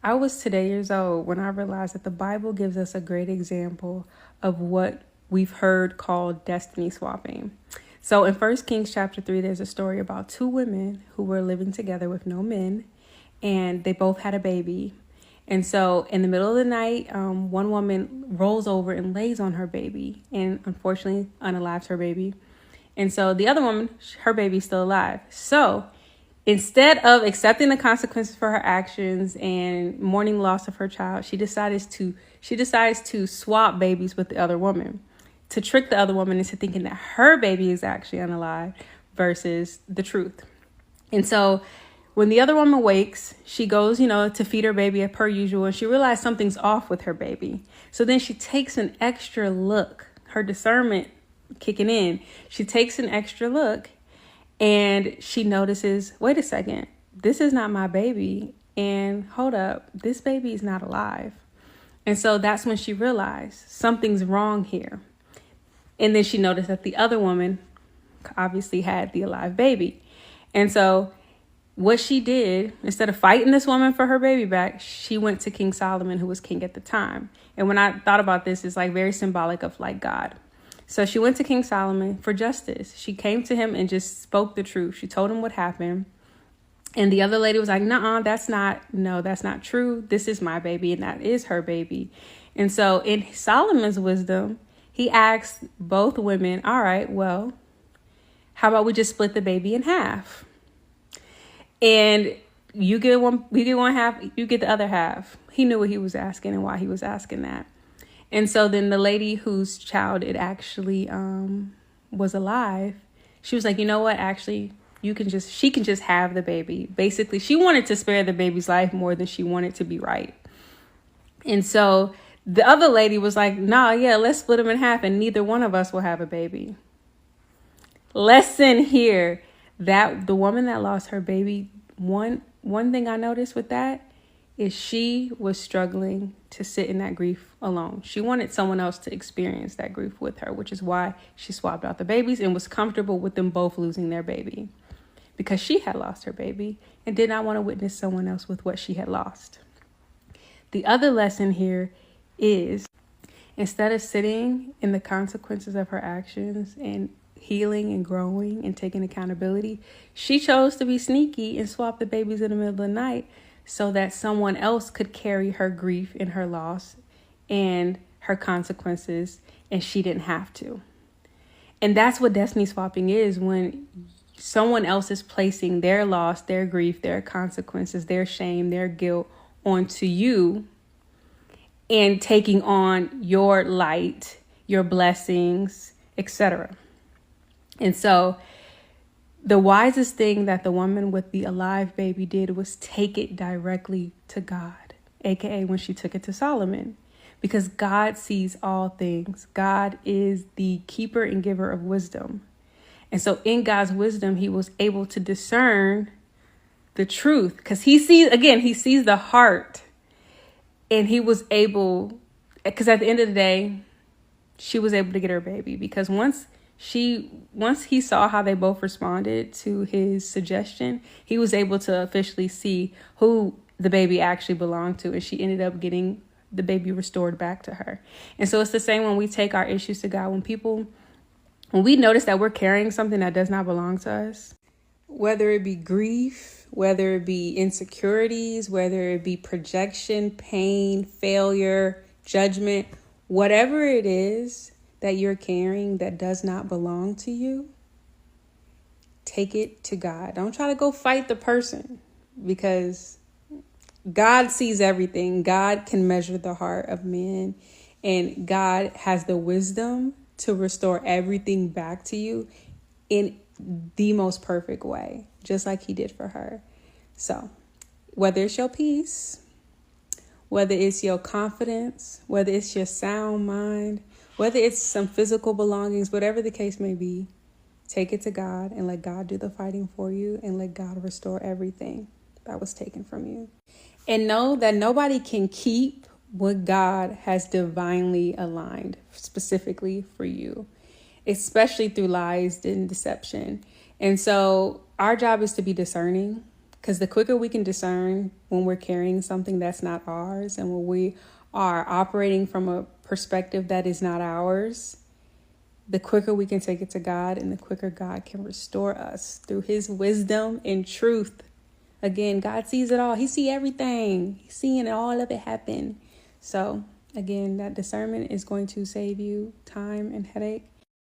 I was today years old when I realized that the Bible gives us a great example of what we've heard called destiny swapping. So in 1 Kings chapter 3, there's a story about two women who were living together with no men, and they both had a baby. And so in the middle of the night, one woman rolls over and lays on her baby and unfortunately unalives her baby. And so the other woman, her baby's still alive. So instead of accepting the consequences for her actions and mourning the loss of her child, she decides to swap babies with the other woman to trick the other woman into thinking that her baby is actually unalive versus the truth. And so when the other woman wakes, she goes, to feed her baby per usual, and she realizes something's off with her baby. So then she takes an extra look, her discernment kicking in. She takes an extra look and she notices, wait a second, this is not my baby. And hold up, this baby is not alive. And so that's when she realized something's wrong here. And then she noticed that the other woman obviously had the alive baby. And so what she did, instead of fighting this woman for her baby back, she went to King Solomon, who was king at the time. And when I thought about this, it's like very symbolic of like God. So she went to King Solomon for justice. She came to him and just spoke the truth. She told him what happened. And the other lady was like, that's not true. This is my baby and that is her baby. And so in Solomon's wisdom, he asked both women, all right, well, how about we just split the baby in half? And you get one half, you get the other half. He knew what he was asking and why he was asking that. And so then the lady whose child it actually was alive, she was like, you know what, actually, she can just have the baby. Basically, she wanted to spare the baby's life more than she wanted to be right. And so the other lady was like, let's split them in half and neither one of us will have a baby. Lesson here, that the woman that lost her baby, one thing I noticed with that is she was struggling to sit in that grief alone. She wanted someone else to experience that grief with her, which is why she swapped out the babies and was comfortable with them both losing their baby, because she had lost her baby and did not want to witness someone else with what she had lost. The other lesson here is, instead of sitting in the consequences of her actions and healing and growing and taking accountability, she chose to be sneaky and swap the babies in the middle of the night so that someone else could carry her grief and her loss and her consequences, and she didn't have to. And that's what destiny swapping is, when someone else is placing their loss, their grief, their consequences, their shame, their guilt onto you and taking on your light, your blessings, etc. And so the wisest thing that the woman with the alive baby did was take it directly to God, aka when she took it to Solomon, because God sees all things. God is the keeper and giver of wisdom. And so in God's wisdom, he was able to discern the truth, because he sees the heart. And he was able, because at the end of the day, she was able to get her baby, because once he saw how they both responded to his suggestion, he was able to officially see who the baby actually belonged to. And she ended up getting the baby restored back to her. And so it's the same when we take our issues to God. When we notice that we're carrying something that does not belong to us, whether it be grief, whether it be insecurities, whether it be projection, pain, failure, judgment, whatever it is that you're carrying that does not belong to you, take it to God. Don't try to go fight the person, because God sees everything. God can measure the heart of man, and God has the wisdom to restore everything back to you in the most perfect way, just like he did for her. So whether it's your peace, whether it's your confidence, whether it's your sound mind, whether it's some physical belongings, whatever the case may be, take it to God and let God do the fighting for you, and let God restore everything that was taken from you. And know that nobody can keep what God has divinely aligned specifically for you, especially through lies and deception. And so our job is to be discerning Because the quicker we can discern when we're carrying something that's not ours and when we are operating from a perspective that is not ours, the quicker we can take it to God, and the quicker God can restore us through his wisdom and truth. Again, God sees it all. He sees everything. He's seeing all of it happen. So again, that discernment is going to save you time and headache.